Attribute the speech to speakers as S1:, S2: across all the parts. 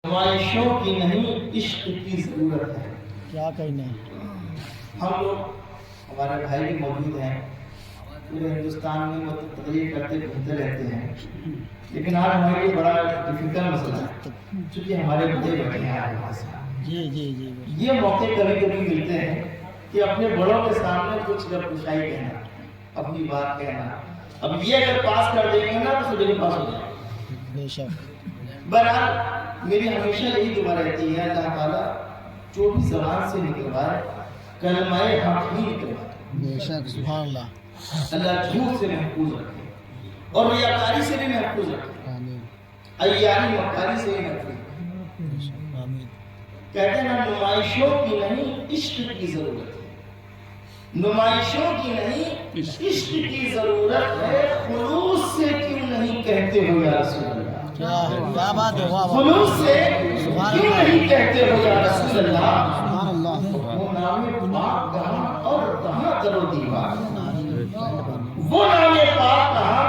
S1: نمائشوں کی نہیں عشق کی ضرورت ہے.
S2: کیا کہنا ہے.
S1: ہم لوگ ہمارے بھائی بھی موجود ہیں پورے ہندوستان میں تقریر کرتے گھومتے رہتے ہیں، لیکن آج ہمارے لیے بڑا ڈفیکلٹ مسئلہ ہے چونکہ ہمارے بڑے بیٹھے ہیں آج.
S2: جی
S1: یہ موقع کبھی کبھی ملتے ہیں کہ اپنے بڑوں کے سامنے کچھ گپشائی کہنا، اپنی بات کہنا. اب یہ اگر پاس کر دیں گے نا تو سب پاس ہو جائے گا.
S2: بے شک.
S1: بہرحال میری ہمیشہ یہی دعا رہتی ہے اللہ تعالیٰ جو بھی زبان سے نکلوائے کلمہ حق ہی نکلوائے.
S2: بے شک. سبحان اللہ.
S1: اللہ جھوٹ سے محفوظ رکھے اور ریاکاری سے بھی محفوظ رکھے،
S2: آمین.
S1: عیاری مکاری سے بھی محفوظ رکھے.
S2: آمین.
S1: کہتے ہیں نمائشوں کی نہیں عشق کی ضرورت ہے. نمائشوں کی نہیں عشق کی ضرورت ہے. خلوص سے کیوں نہیں کہتے ہو یا رسول اللہ؟
S2: کیا بات ہے. واہ واہ.
S1: خلوص سے کیوں نہیں کہتے ہو یا رسول اللہ؟
S2: سبحان اللہ.
S1: وہ نام پاک کہاں اور کہاں کرو دیوار. وہ نام پاک کہاں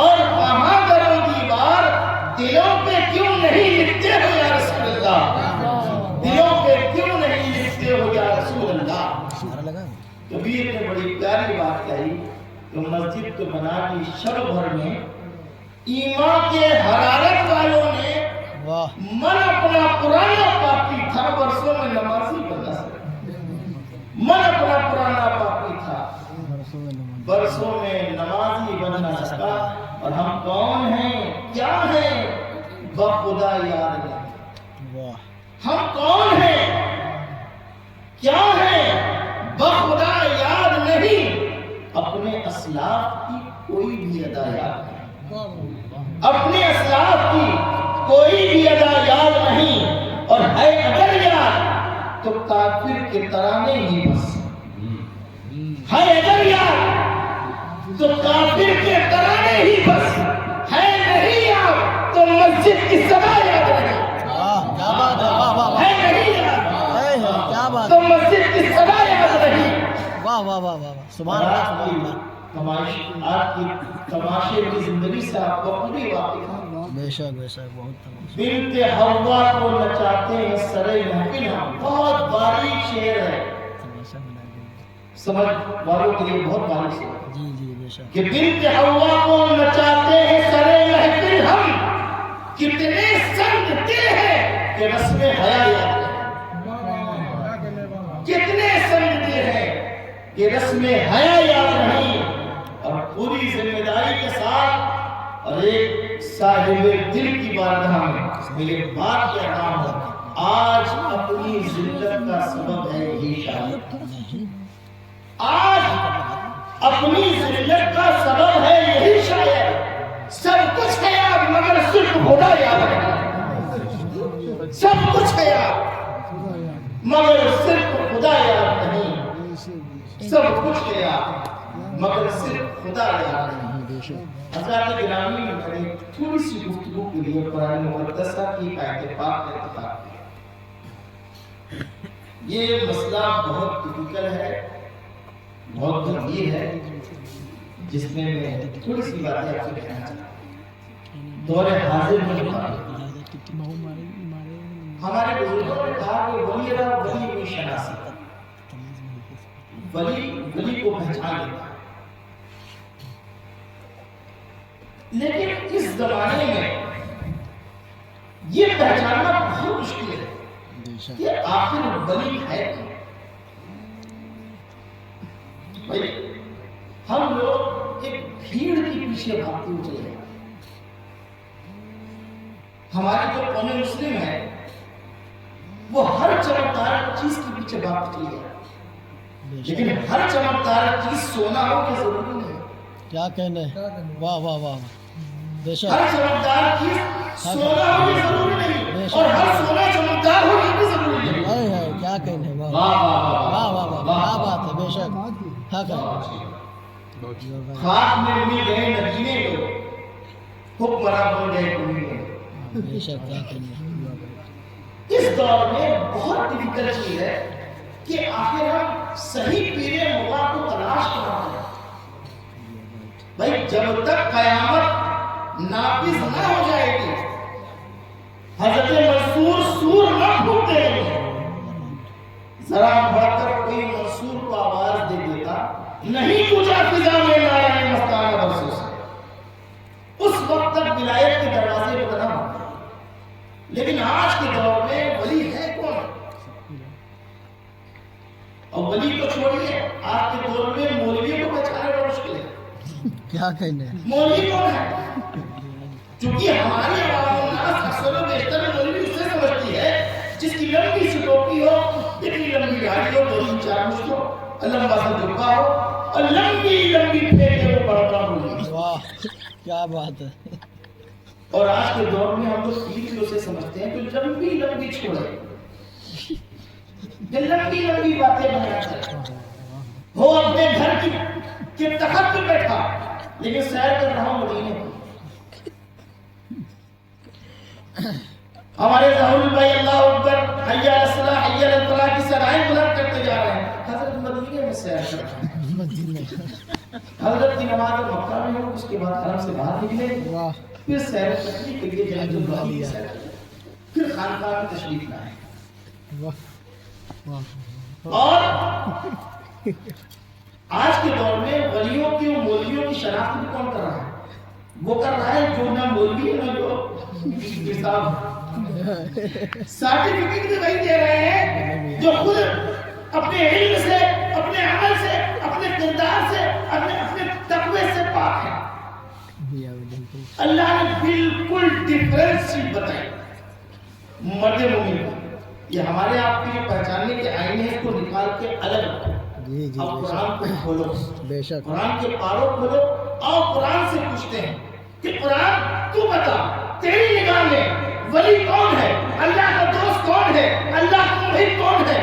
S1: اور کہاں کرو دیوار. دلوں پہ کیوں نہیں لکھتے ہو یا رسول اللہ؟ دلوں پہ کیوں نہیں لکھتے ہو یا رسول اللہ؟ کبیر نے بڑی پیاری بات کہی کہ مسجد کو بنا کی شب بھر میں ایمان کے حرارت والوں نے من اپنا پرانا پاپی تھا، برسوں میں نمازی بنا سکتا. من اپنا پرانا پاپی تھا، برسوں میں نمازی بنا سکا. اور ہم کون ہیں، کیا ہیں، بخدا یاد نہیں. ہم کون ہیں، کیا ہیں، بخدا یاد نہیں. اپنے اسلاف کی کوئی بھی ادا یاد نہیں، اپنے اسلاف کی کوئی بھی ادا یاد نہیں. اور ہے اگر یاد تو کافر کے ترانے ہی بس. ہے اگر یاد تو کافر کے ترانے ہی بس. ہے نہیں یاد تو مسجد کی صدا یاد نہیں.
S2: کیا بات ہے. واہ واہ.
S1: ہے نہیں یاد
S2: کیا بات
S1: تو مسجد کی صدا یاد نہیں.
S2: واہ واہ واہ واہ. سبحان اللہ. سبحان اللہ.
S1: آپ کی تماشے کی زندگی سے آپ کو پوری واقف ہیں.
S2: بے شک بے شک. بہت تماشا.
S1: بنت حوا کو نچاتے ہیں سرے محفل. بہت باریک شعر ہے،
S2: تماشا بنا دیں.
S1: سمجھ والوں کے لیے بہت باریک شعر ہے
S2: جی بے شک.
S1: کہ بنت حوا کو نچاتے ہیں سرے محفل. ہم کتنے سنگ دل ہیں کہ رسم حیا یاد نہیں. کتنے سنگ دل ہیں کہ رسم حیا یاد نہیں. اور پوری ذمہ داری کے ساتھ اور ایک صاحب دل کی بارگاہ میں میرے بات کا نام ہے. آج اپنی ذلت کا سبب ہے یہ شاعر. آج اپنی ذلت کا سبب ہے یہی شاعر. سب کچھ ہے یاد مگر صرف خدا یاد نہیں. سب کچھ ہے یاد مگر صرف خدا یاد نہیں. سب کچھ ہے یاد مگر صرف خدا یاد نہیں. حضرات گرامی میں میں نے تھوڑی سی گفتگو کے لیے قرآن مقدسہ کی آیت پاک کا انتخاب کیا. یہ مسئلہ بہت ٹپیکل ہے، بہت گمبھیر ہے، جس میں تھوڑی سی باتیں آپ سے کہنا چاہتا ہوں. دور حاضر میں ہمارے بزرگوں نے کہا کہ ولی را ولی میں شناسی. ولی کو پہچان لیتا ہے، لیکن اس زمانے میں یہ پہچاننا بہت مشکل ہے کہ آخر ولی ہے کون. بھائی ہم لوگ ایک بھیڑ کے پیچھے بھاگتے ہوئے چلے جاتے ہیں. ہماری جو قوم مسلم ہے وہ ہر چمکدار چیز کے پیچھے بھاگتے چلے جاتے ہیں، لیکن ہر چمکدار چیز سونا ہو کے ضروری نہیں.
S2: کیا کہنے. واہ واہ واہ. بے شک.
S1: ہر چمکدار چیز سونا ہو کے ضروری نہیں اور ہر سونا چمکدار ہو کے بھی ضروری نہیں.
S2: کیا کہنے. واہ
S1: واہ
S2: واہ واہ. کیا بات ہے. بے شک. حق ہے.
S1: خاک میں مل گئے نگینے لوگ، حکمراں بن گئے کمینے.
S2: بے شک. کیا کہنے.
S1: اس دور میں بہت ڈیفیکلٹ چیز ہے کہ آخر ہم صحیح پیر مغاں کو تلاش کرنا ہے. بھائی جب تک قیامت نافذ نہ ہو جائے گی، حضرت منصور سور نہ پھوٹے، ذرا بڑھ کر کوئی منصور کو آواز دے دیتا، نہیں گونجا فضا میں نعرہ مستانہ برسوں سے، اس وقت تک ولایت کے دروازے بند نہ ہوتے۔ لیکن آج کے دور میں ولی ہے کون؟ اور ولی کو چھوڑیے، آج کے دور میں مولویوں کو پہچانا بڑا مشکل ہے۔
S2: کیا کہنے
S1: مولوی کون ہے؟ چونکہ ہماری عوام الناس اکثر و بیشتر مولوی اسے سمجھتی ہے جس کی لمبی سی ٹوپی ہو، اتنی لمبی داڑھی ہو، 2-4 مشت ہو، لمبا سا جبہ ہو، اور لمبی لمبی پھیٹے ہو، بڑا مولوی۔
S2: واہ کیا بات ہے۔
S1: اور آج کے دور میں ہم لوگ پیر کو سے سمجھتے ہیں جو لمبی لمبی چھوڑے، جو لمبی لمبی باتیں بناتا ہے، وہ اپنے گھر کے تخت پہ بیٹھا لیکن سیر کر رہا ہوں مدینے میں۔ ہمارے ظہور بھائی اللہ اکبر، حی علی الصلاح، حی علی الفلاح کی صدائیں بلند کرتے جا رہے ہیں، حضرت مدینے میں سیر کر رہا ہے۔ حضرت کی نماز مکہ میں ہو، اس کے بعد حرم سے باہر نکلے، پھر سیر تشریف کے لیے جنت اللہ کی سیر کریں، پھر خانقاہ میں تشریف لائیں۔ اور آج کے دور میں ولیوں کی اور مولویوں کی شناخت بھی کون کر رہا ہے؟ وہ کر رہا ہے جو نہ مولوی ہے نہ جو سرٹیفکیٹ بھی وہی دے رہے ہیں جو خود اپنے علم سے، اپنے عمل سے، اپنے کردار سے، اپنے تقوی سے پاک ہے۔ اللہ نے بالکل ڈیفرنس بتائی مرد مومن کو۔ یہ ہمارے آپ کے پہچاننے کے آئینے ہیں، اس کو نکال کے الگ رکھو۔ اب قرآن کو کھولو،
S2: بے شک
S1: قرآن کے پاروں کھولو، اور قرآن سے پوچھتے ہیں کہ قرآن تو بتا، تیری نگاہ میں ولی کون ہے، اللہ کا دوست کون ہے، اللہ کا محب کون ہے؟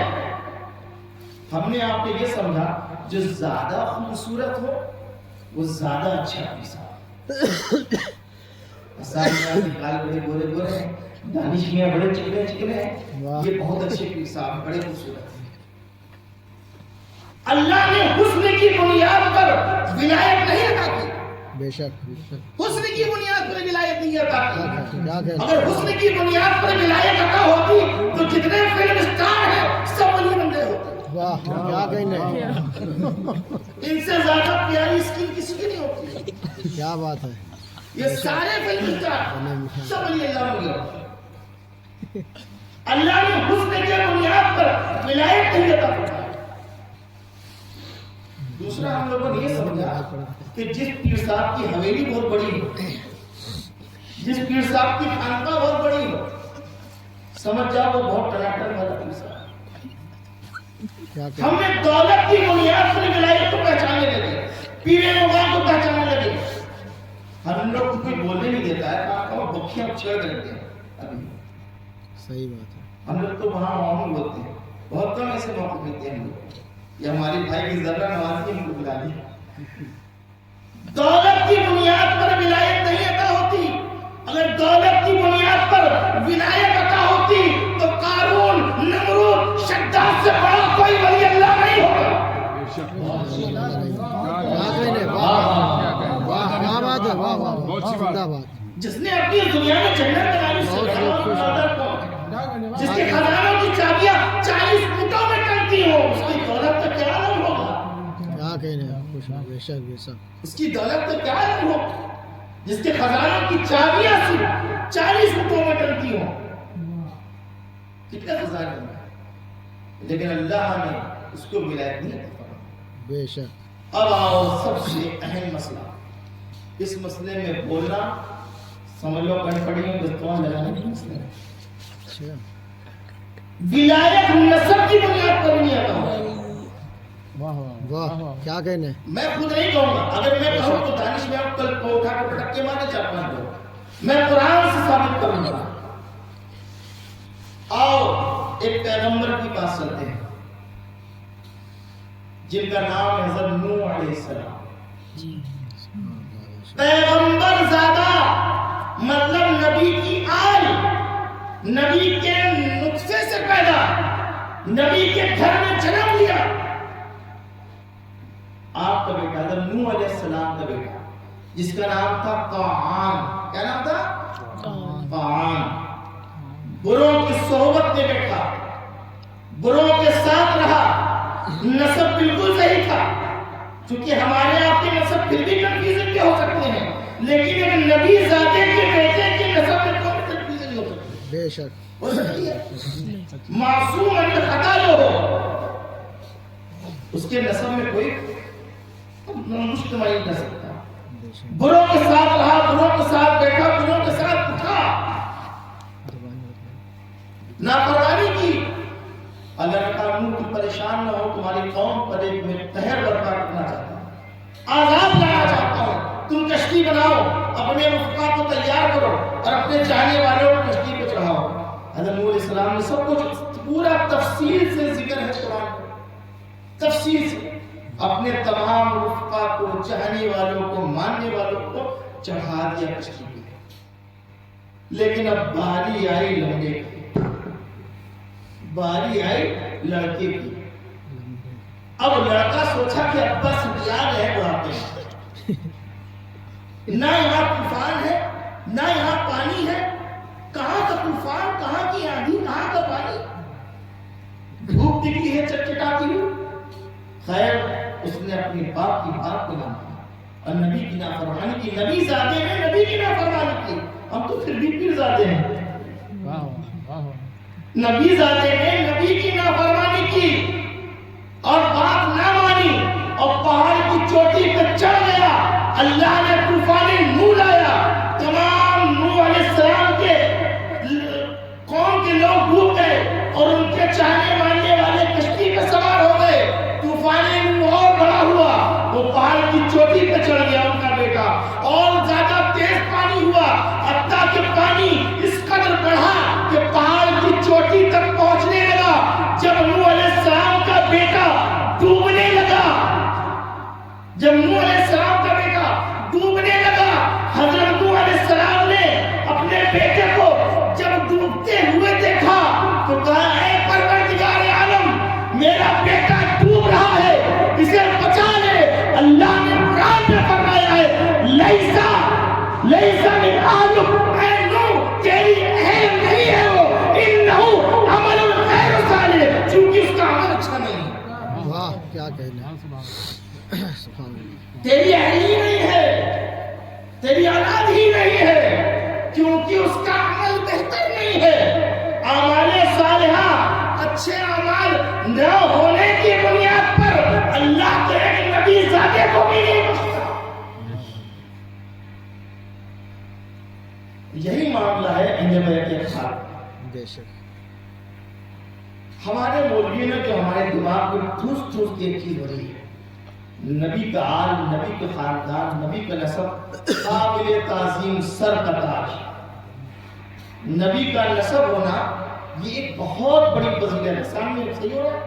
S1: ہم نے آپ نے یہ سمجھا جو زیادہ خوبصورت ہو وہ زیادہ اچھا پیسا۔ سارے نکال بڑے گورے گورے ہیں، دانش میاں بڑے چکنے چکنے ہیں، یہ بہت اچھے پیر صاحب، بڑے خوبصورت ہیں۔ اللہ نے حسن کی بنیاد پر ولایت نہیں عطا کی۔
S2: بے شک
S1: حسن کی بنیاد پر ولایت نہیں عطا کی۔
S2: کیا کہتے
S1: اگر حسن کی بنیاد پر ولایت عطا ہوتی تو جتنے فلم اسٹار ہیں سب ولی بن گئے ہوتے۔
S2: واہ کیا کہنے
S1: ان سے زیادہ پیاری اسکن کسی کی نہیں ہوتی۔
S2: کیا بات ہے۔
S1: یہ سارے فلم اسٹار سب ولی اللہ بن گئے۔ اللہ نے حسن کی بنیاد پر ولایت نہیں عطا فرمائی۔ دوسرا ہم لوگوں نے یہ سمجھا کہ جس پیر صاحب کی حویلی بہت بڑی ہو، جس پیر صاحب کی خانقاہ بہت بڑی ہو، سمجھ جاؤ وہ بہت ٹراٹر والا پیر صاحب۔ ہم نے دولت کی بنیاد پر ولایت کو پہچاننے لگے، پیر مغان کو پہچاننے لگے۔ ہم لوگ کو کوئی بولنے نہیں دیتا ہے، کہاں بکیاں چھڑ کرتے ہیں۔ ابھی
S2: صحیح بات ہے۔
S1: ہم لوگ تو وہاں معمول بولتے ہیں، بہت کم ایسے موقع ملتے ہیں ہم لوگ۔ یہ ہماری بھائی کی ذرہ نوازی ہم کو بلا دی۔ دولت کی بنیاد پر ولایت نہیں عطا ہوتی۔ اگر دولت کی بنیاد پر ولایت عطا ہوتی تو قارون، نمرود، شداد سے بڑا کوئی ولی اللہ نہیں ہوگا۔ جس نے اپنی دنیا میں جنت بنانی جس کے خزانوں کی چابیاں 40 فٹوں میں ٹنگتی ہو، اس کی دولت تو کیا عالم ہوگا؟
S2: کیا کہنے بے شک بے شک۔
S1: اس کی دولت تو کیا عالم ہوگا جس کے خزانوں کی چابیاں صرف 40 فٹوں میں ٹنگتی ہو؟ کتنا خزانہ ہے، لیکن اللہ نے اس کو ولایت نہیں عطا فرمائی۔
S2: بے شک۔
S1: اب آؤ سب سے اہم مسئلہ، اس مسئلے میں بولنا سمجھ لو کہیں پڑی ہوں دستوان لگانے کی مسئلہ ہے۔ ولایت نسب کی بنیاد پر نہیں عطا ہوتی۔
S2: واہ کیا کہنے۔
S1: میں خود نہیں کہوں گا، اگر میں کہوں تو دانش میں کل کو اٹھا کے پٹک کے مارے 4-5 لوگ، میں قرآن سے ثابت کروں گا۔ آؤ ایک پیغمبر کی بات کرتے ہیں جن کا نام ہے حضرت نوح علیہ السلام۔ پیغمبر زادہ مطلب نبی کی آل، نبی کے نطفے سے پیدا، نبی کے گھر میں جنم لیا۔ آپ کا بیٹا حضرت نوح علیہ السلام کا بیٹا جس کا نام تھا قعان، کیا نام تھا؟ قعان۔ بروں کی صحبت میں بیٹھا، بروں کے ساتھ رہا، نسب بالکل صحیح تھا، چونکہ ہمارے آپ کے نسب پھر بھی کنفیوژن کے ہو سکتے ہیں، لیکن ایک نبی زادے کے بیٹے کے نسب میں کوئی کنفیوژن نہیں ہو سکتی،
S2: بے شک
S1: ہو سکتی ہے؟ معصوم ان خطا جو ہو اس کے نسب میں کوئی مشتمل نہیں کر سکتا۔ بروں کے ساتھ رہا، بروں کے ساتھ بیٹھا، بروں کے ساتھ اٹھا، نافرمانی کی۔ اگر قانون کی پریشان نہ ہو، تمہاری قوم پر ایک میں قہر برپا کرنا چاہتا ہوں، عذاب لانا چاہتا ہوں، تم کشتی بناؤ، اپنے رفقا کو تیار کرو اور اپنے چاہنے والوں کو کشتی پہ چڑھاؤ۔ حضرت نوح علیہ السلام نے سب کچھ پورا تفصیل سے ذکر ہے قرآن میں، تفصیل سے اپنے تمام رفقا کو، چاہنے والوں کو، ماننے والوں کو چڑھا دیا کشتی پہ۔ لیکن اب باری آئی لڑنے کی، باری آئی لڑکے کی۔ اب لڑکا سوچا کہ ابا سٹیاگ ہے بڑھاپے میں، نہ یہاں طوفان ہے نہ یہاں پانی ہے، کہاں کا طوفان، کہاں کی آندھی، کہاں کا پانی، دھوپ دکھتی ہے چٹچٹاتی ہوئی۔ خیر اس نے اپنے باپ کی بات کو مان لیا اور نبی کی نافرمانی کی۔ نبی زادے نے نبی کی نافرمانی کی، ہم تو پھر بھی پھر زادے ہیں۔ نبی زادے نے نبی کی نافرمانی کی اور بات نہ مانی اور پہاڑ کی چوٹی پہ چڑھ گیا۔ اللہ نے طوفان نوح لایا، تمام نوح علیہ السلام کے قوم کے لوگ ڈوب گئے اور ان کے چاہنے ماننے والے کشتی پہ سوار ہو گئے۔ طوفان نوح اور بڑا ہوا، وہ پہاڑ کی چوٹی پہ چڑھ گیا ان کا بیٹا، اور زیادہ تیز پانی ہوا، حتیٰ کہ پانی اس قدر بڑھا کہ پہاڑ کی چوٹی تک پہنچنے لگا۔ جب نوح علیہ السلام کا بیٹا ڈوبنے لگا، جب نوح علیہ السلام کا بیٹا ڈوبنے لگا، حضرت نوح علیہ السلام نے اپنے بیٹے کو جب ڈوبتے ہوئے دیکھا تو کہا، اے پروردگار عالم، میرا بیٹا ڈوب رہا ہے، اسے بچا لے۔ اللہ نے قرآن میں فرمایا ہے، لیسا من اہلک، اے نوح تیری اہل نہیں ہے وہ، انہو عمل غیر صالح، چونکہ اس کا عمل اچھا نہیں ہے۔
S2: واہ کیا کہنا، سبحان اللہ،
S1: تیری اہل ہی نہیں ہے، تیری اولاد ہی نہیں ہے، کیونکہ اس کا عمل بہتر نہیں ہے۔ اعمال صالحہ، اچھے اعمال نہ ہونے کی بنیاد پر اللہ کے ایک نبی زادے کو بھی نہیں بخشتا۔ یہی معاملہ ہے اہل بیت کے ساتھ۔
S2: بے شک
S1: ہمارے مولویوں نے جو ہمارے دماغ کو ٹھوس ٹھوس کے ایک چیز ہو رہی ہے، نبی کا آل، نبی کا خاندان، نبی کا نسب قابل تعظیم، سر کا تاج۔ نبی کا نسب ہونا یہ ایک بہت بڑی فضیلت ہے، سامنے صحیح ہو رہا ہے،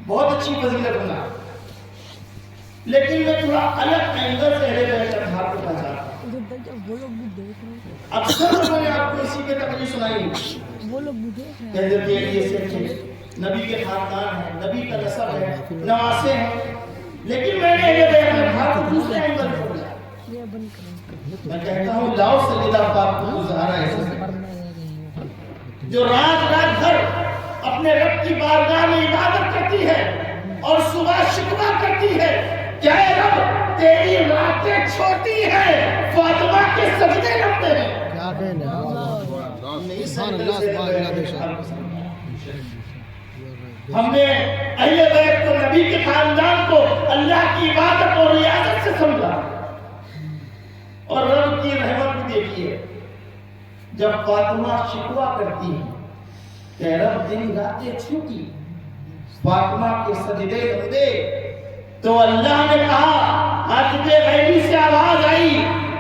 S1: بہت اچھی فضیلت ہونا۔ لیکن میں تھوڑا الگ اینگل سے اہل بیت کا بات کرنا چاہتا ہوں۔ اکثر لوگوں نے آپ کو اسی پہ تقریر سنائی ہوگی، حضرت علی سے نبی کے خاندان ہے، نبی کا نسب ہے، نواسے ہیں، لیکن میں نے اہل بیت کا بات دوسرے اینگل سے سنا۔ میں کہتا ہوں لاؤ سیدہ فاطمہ الزہرا ایسے جو رات رات بھر اپنے رب کی بارگاہ میں عبادت کرتی ہے اور صبح شکوہ کرتی ہے کہ اے رب تیری راتیں چھوٹی ہیں، فاطمہ کے سجدے لمبے ہیں۔
S2: کیا کہنا، سبحان اللہ، سبحان اللہ، بے شک
S1: ہم نے اہل بیت کو، نبی کے خاندان کو اللہ کی عبادت اور ریاضت سے سمجھا، اور رب کی رحمت بھی دیکھیے، جب فاطمہ شکوہ کرتی ہے کہ رب دن راتیں چھوٹی، فاطمہ کے سجدے لمبے، تو اللہ نے کہا، حاجب غیبی سے آواز آئی،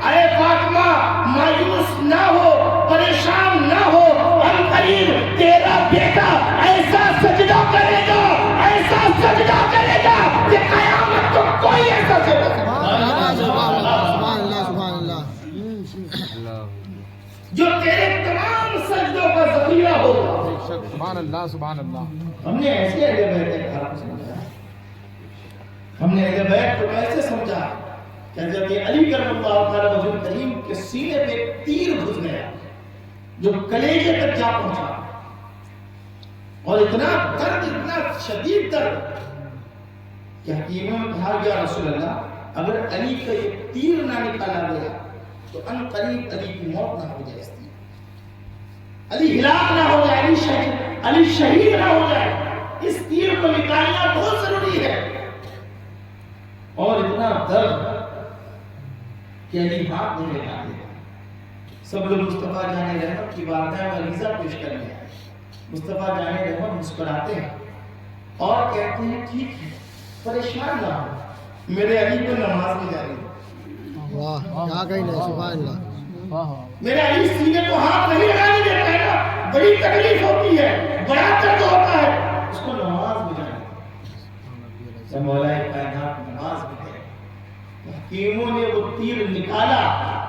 S1: اے فاطمہ مایوس نہ ہو، پریشان نہ ہو، عنقریب تیرا بیٹا ایسا سجدہ کرے گا، ایسا سجدہ کرے گا کہ قیامت کو کوئی ایسا سجدہ کرے گا،
S2: سبحان اللہ، سبحان اللہ،
S1: جو تیرے تمام سجدوں کا ذخیرہ ہوگا۔
S2: سبحان اللہ، سبحان اللہ۔
S1: ہم نے ایسے اہل بیت کے خلاف سمجھا، ہم نے اہل بیت کو کیسے سمجھا کہ حضرت علی کرم اللہ تعالی وجہ کریم کے سینے پہ تیر گھس گیا، جو کلیجے تک جا پہنچا، اور اتنا درد، اتنا شدید درد کہ حکیموں نے کہا یا رسول اللہ اگر علی کا یہ تیر نہ نکالا گیا تو ان قریب علی کی موت نہ ہو جائے، اس تیر علی ہلاک نہ ہو جائے، علی شہید نہ ہو جائے، اس تیر کو نکالنا بہت ضروری ہے۔ اور اتنا درد کہ علی ہاتھ نہیں لگا دیا۔ سب لوگ مصطفیٰ جان رحمت کی بارگاہ میں عریضہ پیش کرنے آئے۔ مصطفیٰ جان رحمت مسکراتے ہیں اور کہتے ہیں ٹھیک ہے، پریشان نہ ہو، میرے علی کو نماز میں جاری دو۔
S2: واہ کیا کہنے، سبحان اللہ۔
S1: میرے علی سینے کو ہاتھ نہیں لگانے دیتا ہے نا، بڑی تکلیف ہوتی ہے، بڑا درد ہوتا ہے، اس کو نماز میں جاری دو۔ جب مولا کائنات نماز میں گئے، حکیموں نے وہ تیر نکالا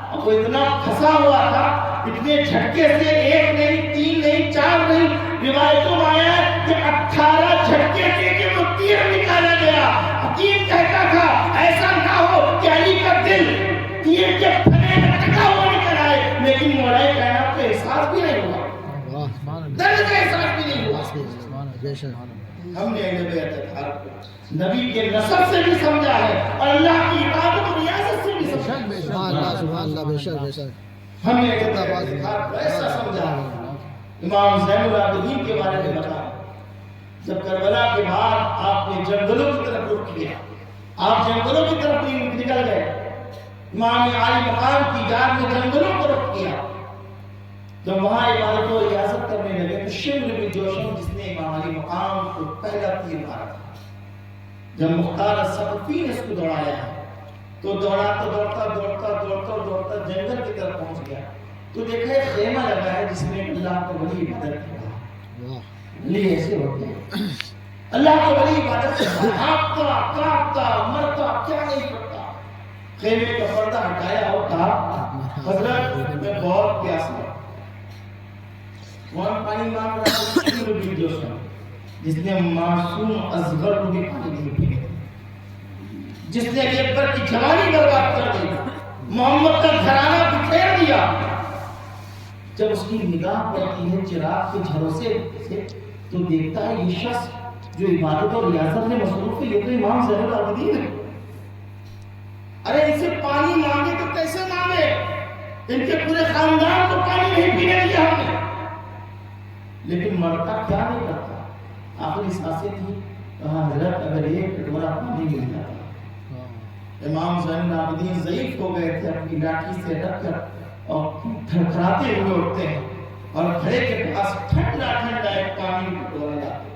S1: اور وہ اتنا پھنسا ہوا تھا، اتنے جھٹکے سے ایک نہیں، تین نہیں، چار نہیں، روایتوں میں آیا ہے کہ 18 جھٹکے دے کے وہ تیر نکالا گیا۔ حکیم کہتا تھا ایسا نہ ہو کہ علی کا دل تیر کے پھنے میں ٹکا ہوا نکل آئے، لیکن مولا کائنات کو احساس بھی نہیں ہوا، درد کا احساس بھی نہیں ہوا۔ ہم نے اہل بیت اطہار کو نبی کے نسب سے بھی سمجھا ہے اور اللہ کی عبادت و ریاضت سے بھی سمجھا ہے۔
S2: سبحان اللہ بے شک بے شک۔
S1: ہم نے اہل بیت اطہار کو ایسا سمجھا ہے۔ امام زین العابدین کے بارے میں بتا، جب کربلا کے بعد آپ نے جنگلوں کی طرف رخ کیا، آپ جنگلوں کی طرف نکل گئے، امام عالی مقام کی یاد میں جنگلوں کو رخ کیا، جب وہاں عبادت و ریاضت کرنے لگے تو شمر بن جوشم جس نے امام علی مقام کو پہلا تیر مارا تھا، جب مختار الثقفی نے اس کو دوڑایا تو دوڑتا جنگل کی طرف پہنچ گیا تو دیکھا ایک خیمہ لگا ہے جس میں اللہ کا ولی عبادت کرتا ہے۔ ایسے ہوتے ہیں اللہ کا ولی عبادت کرتا، کانپتا مرتا کیا نہیں کرتا۔ خیمے کا پردہ ہٹایا اور کہا حضرت میں بہت پیاس ہے، کون پانی مانگ رہا ہے؟ جس نے معصوم اصغر کو بھی پانی نہیں پینے، جس نے علی اکبر کی جوانی برباد کر دی، محمد کا گھرانہ بکھیر دیا۔ جب اس کی نگاہ پڑتی ہے چراغ کے جھروسے سے تو دیکھتا ہے یہ شخص جو عبادت اور ریاضت میں مصروف ہے، یہ تو امام زین العابدین ہے۔ ارے ان سے پانی مانگے تو کیسے مانگے؟ ان کے پورے خاندان کو پانی نہیں پینے دیا ہم نے، لیکن مرتا کیا نہیں کرتا۔ آخری سانسیں تھی، کہا حضرت اگر ایک کٹورا پانی مل جاتا۔ امام زین العابدین ضعیف ہو گئے تھے، اپنی لاٹھی سے رکھ کر اور تھرتھراتے ہوئے اٹھتے ہیں اور گھڑے کے پاس ٹھنڈا ایک پانی کا کٹورا لاتے،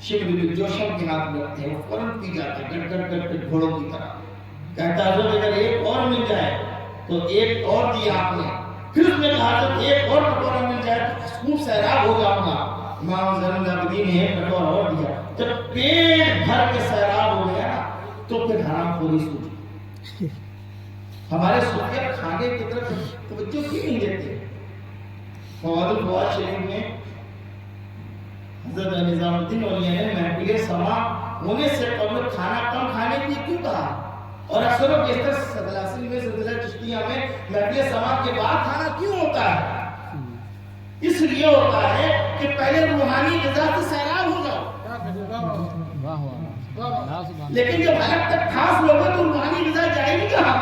S1: شمر بن جوشم کے ہاتھ میں رکھتے ہیں، وہ فوراً پی جاتا ہے گٹ گٹ گھوڑوں کی طرح۔ کہتا حضرت اگر ایک اور مل جائے تو ایک اور دیا آپ نے، پھر اس نے کہا حضرت ایک اور کٹورا مل جائے تو خوب سیراب ہو جاؤں گا۔ امام زین العابدین نے ایک کٹورا اور دیا، جب پیٹ بھر کے سیراب ہو گیا تو پھر حرام خوری سوچی۔ ہمارے صوفیہ کھانے کی طرف توجہ کیوں نہیں دیتے؟ فواد الفواد شریف میں حضرت نظام الدین اولیاء نے محفل سما ہونے سے قبل کھانا کم کھانے کی کیوں کہا؟ اور اکثر و بیشتر سلاسل میں سلسلہ چشتیہ میں محفل سما کے بعد کھانا کیوں ہوتا ہے؟ اس لیے ہوتا ہے کہ پہلے روحانی غذا سے سیراب ہو جاؤ، لیکن جب حلق تک کھاس لوگے تو روحانی غذا جائے گی کہاں؟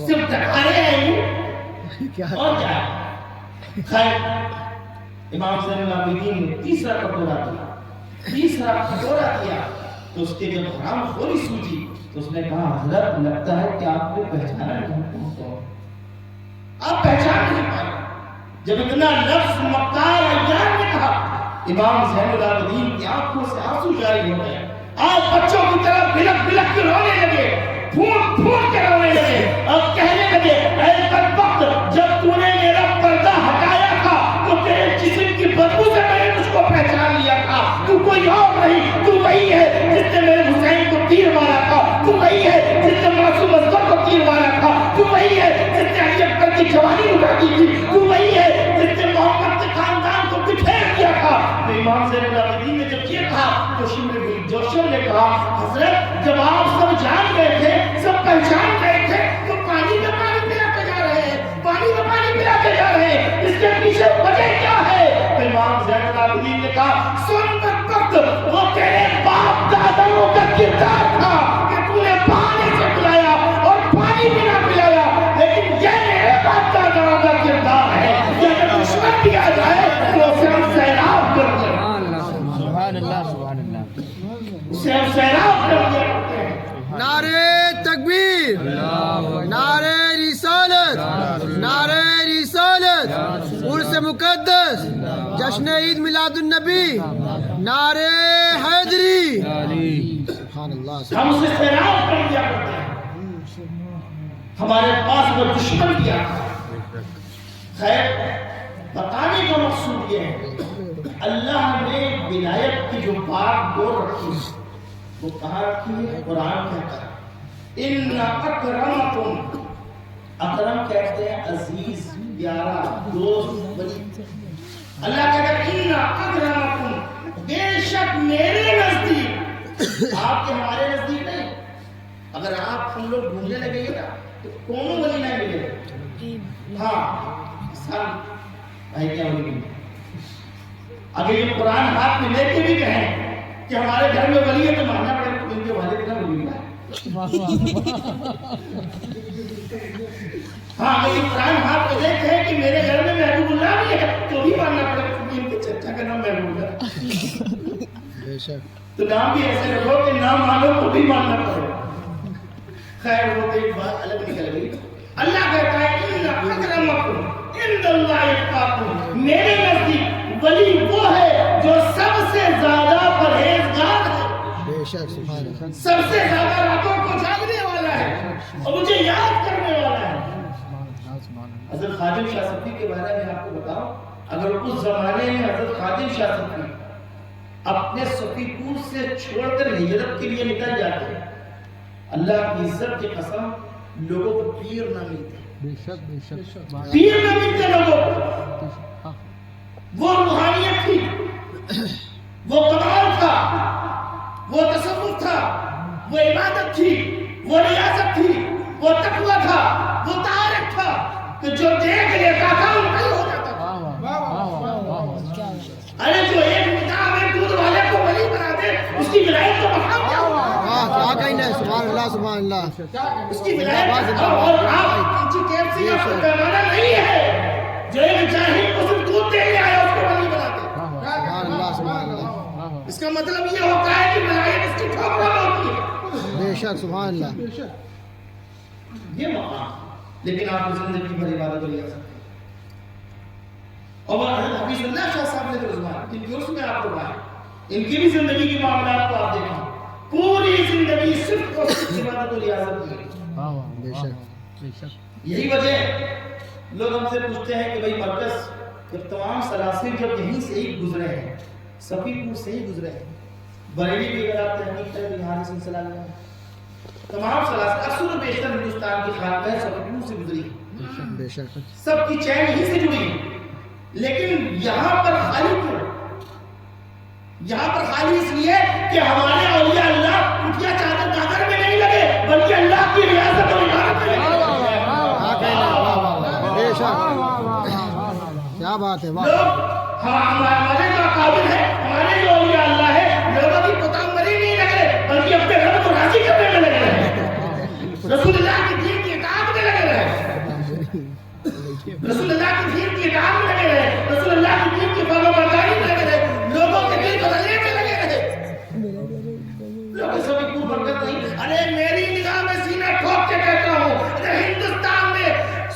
S1: صرف ڈکارے آئیں گے اور جائے۔ خیر امام زین العابدین نے تیسرا کٹورا دیا تو اس کے جب حرام خوری سوچی تو اس نے کہا حضرت لگتا ہے کہ آپ نے پہچانا نہیں، آپ پہچان نہیں پائے۔ جب اتنا لفظ مکار ایار نے کہا امام زین العابدین کی آنکھوں سے آنسو جاری ہو گئے، آپ بچوں کی طرح بلک بلک کے رونے لگے، پھوٹ پھوٹ کے رونے لگے اور کہنے لگے اے بدبخت، جب تو نے میرا پردہ ہٹایا تھا تو تیرے جسم کی بدبو سے میں نے تجھ کو پہچان لیا تھا، تو کوئی اور نہیں، تو وہی ہے جس نے میرے حسین کو تیر مارا تھا، تو وہی ہے جس نے معصوم اصغر کو تیر مارا تھا، تو وہی ہے جس نے علی اکبر کی جوانی اٹھا دی تھی، تو وہی ہے جس نے محمد کے خاندان کو بکھیر دیا تھا۔ تو امام زین العابدین نے جب یہ کہا تو شمر بن جوشم نے کہا حضرت جب آپ سب جان گئے تھے، سب پہچان گئے تھے تو پانی میں پانی پلا کے جا رہے ہیں، پانی میں پانی پلا کے جا رہے ہیں، اس کے
S2: جشن عید میلاد النبی، نعرے حیدری، سبحان اللہ۔
S1: ہم اسے سیراب کر دیا کرتے ہیں، ہمارے پاس وہ دشمن کیا۔ خیر بتانے کا مقصود یہ ہے اللہ نے ولایت کی جو بات ڈور رکھی ہے وہ کہاں رکھی ہے؟ قرآن کہتا ہے ان اکرمکم، اکرم کہتے ہیں عزیز، پیارا، دوست، ولی۔ اللہ کہتا ہے ان اکرمکم، بے شک میرے نزدیک، آپ کے ہمارے نزدیک نہیں۔ اگر آپ ہم لوگ ڈھونڈنے لگے گے نا تو کونوں ولی نہیں ملے گا۔ ہاں سن بھائی کیا ہوگی، اگر یہ قرآن ہاتھ میں لے کے بھی کہیں کہ ہمارے گھر میں ولی ہے تو ماننا پڑے گا ان کے والد کا ولی ہے۔ ہاں اگر یہ قرآن ہاتھ میں لے کہیں کہ میرے گھر میں محبوب اللہ بھی ہے تو بھی ماننا پڑے گا ان کے چچا کا نام محبوب اللہ۔ تو نام بھی ایسے رکھو کہ نام مانو تو بھی ماننا پڑے گا۔ خیر وہ تو ایک بات الگ نکل گئی۔ اللہ کہتا ہے ان اکرمکم عند اللہ اتقاکم، میرے نزدیک ولی وہ ہے جو سب سے زیادہ پرہیزگار ہے، سب سے زیادہ راتوں کو جاگنے والا ہے اور مجھے یاد کرنے والا ہے۔ حضرت خادم شاہ صفی کے بارے میں آپ کو بتاؤں، اگر اس زمانے میں حضرت خادم شاہ صفی اپنے صفی پور سے چھوڑ کر ہجرت کے لیے نکل جاتے ہیں، اللہ کی عزت کی قسم لوگوں کو پیر نہ ملتے، پیر نہ ملتے لوگوں کو۔ وہ روحانیت تھی، وہ کمال تھا، وہ تصوف تھا، وہ عبادت تھی، وہ ریاضت تھی، وہ تقوی تھا، وہ تعارف تھا کہ جو دیکھ لیتا تھا ان کا ہی ہو جاتا تھا۔ ارے جو ایک مدعا میں دودھ والے کو ولی بنا دے اس کی ولایت تو مقام کیا ہوگا؟
S2: کیا کہنا ہے، سبحان اللہ سبحان اللہ۔
S1: اس کی ولایت اور آپ انچی ٹیپ سے یہ پیمانہ نہیں ہے جو ایک جاہل کو صرف دودھ دینے آیا اس کو ولی بنا دے۔
S2: سبحان اللہ سبحان اللہ،
S1: اس کا مطلب یہ ہوتا ہے کہ ولایت اس کی ٹھوکرا ہوتی ہے۔
S2: بے شک سبحان اللہ۔
S1: یہ مقام لیکن آپ زندگی بھر عبادت لے سکتے ہیں۔ اور حضرت حفیظ اللہ شاہ صاحب نے رضوان ان کی اس میں آپ کو بات ان کی بھی زندگی کے معاملات کو آپ دیکھیں، پوری زندگی صرف اور صرف عبادت و ریاضت کی۔
S2: بے شک
S1: یہی وجہ لوگ ہم سے پوچھتے ہیں کہ بھائی مرکز جب تمام سلاسل جب یہیں سے ہی گزرے ہیں، صفی پور سے ہی گزرے ہیں، بریلی بھی اگر آپ تحقیق کریں تو یہاں سے سلسلہ لیا ہے، تمام سلاسل اکثر و بیشتر ہندوستان کی خانقاہیں صفی پور سے گزری ہیں،
S2: بے شک
S1: سب کی چین یہیں سے جڑی ہے۔ لیکن یہاں پر خالی کیوں؟ یہاں پر خالی اس لیے کہ ہمارے اولیاء اللہ کٹیا چادر دادر میں نہیں لگے بلکہ اللہ کی ریاضت اور عبادت میں لگے۔
S2: بے شک، کیا بات ہے،
S1: لوگ ہمارے جو قابل ہے، ہمارے جو اولیاء اللہ ہے، لوگوں کی پتامبری نہیں لگے بلکہ اپنے رب کو راضی کرنے میں لگے رہے، رسول اللہ کی دین کی اطاعت میں لگے رہے، رسول اللہ کی دین کی اطاعت میں لگے رہے، رسول اللہ کی دین کی فرمانبرداری میں لگے رہے، لوگوں کے دل بدلنے میں لگے رہے۔ لوگ سبھی کو برکت نہیں۔ ارے میری نگاہ میں سینہ ٹھوک کے کہتا ہوں اگر ہندوستان میں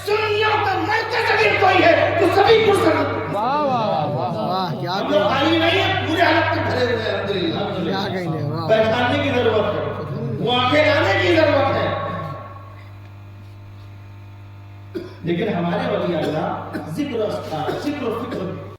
S1: سنیوں کا مرکز اگر کوئی ہے تو سبھی کو سنت۔
S2: واہ کیا
S1: ہم لوگ خالی نہیں ہے، پورے حالت میں کھڑے ہوئے ہیں الحمدللہ۔
S2: کیا کہنے، واہ
S1: پہچاننے کی ضرورت ہے، وہ آنکھیں لانے کی ضرورت ہے۔ لیکن ہمارے ولی اللہ ذکر و اذکار، ذکر و فکر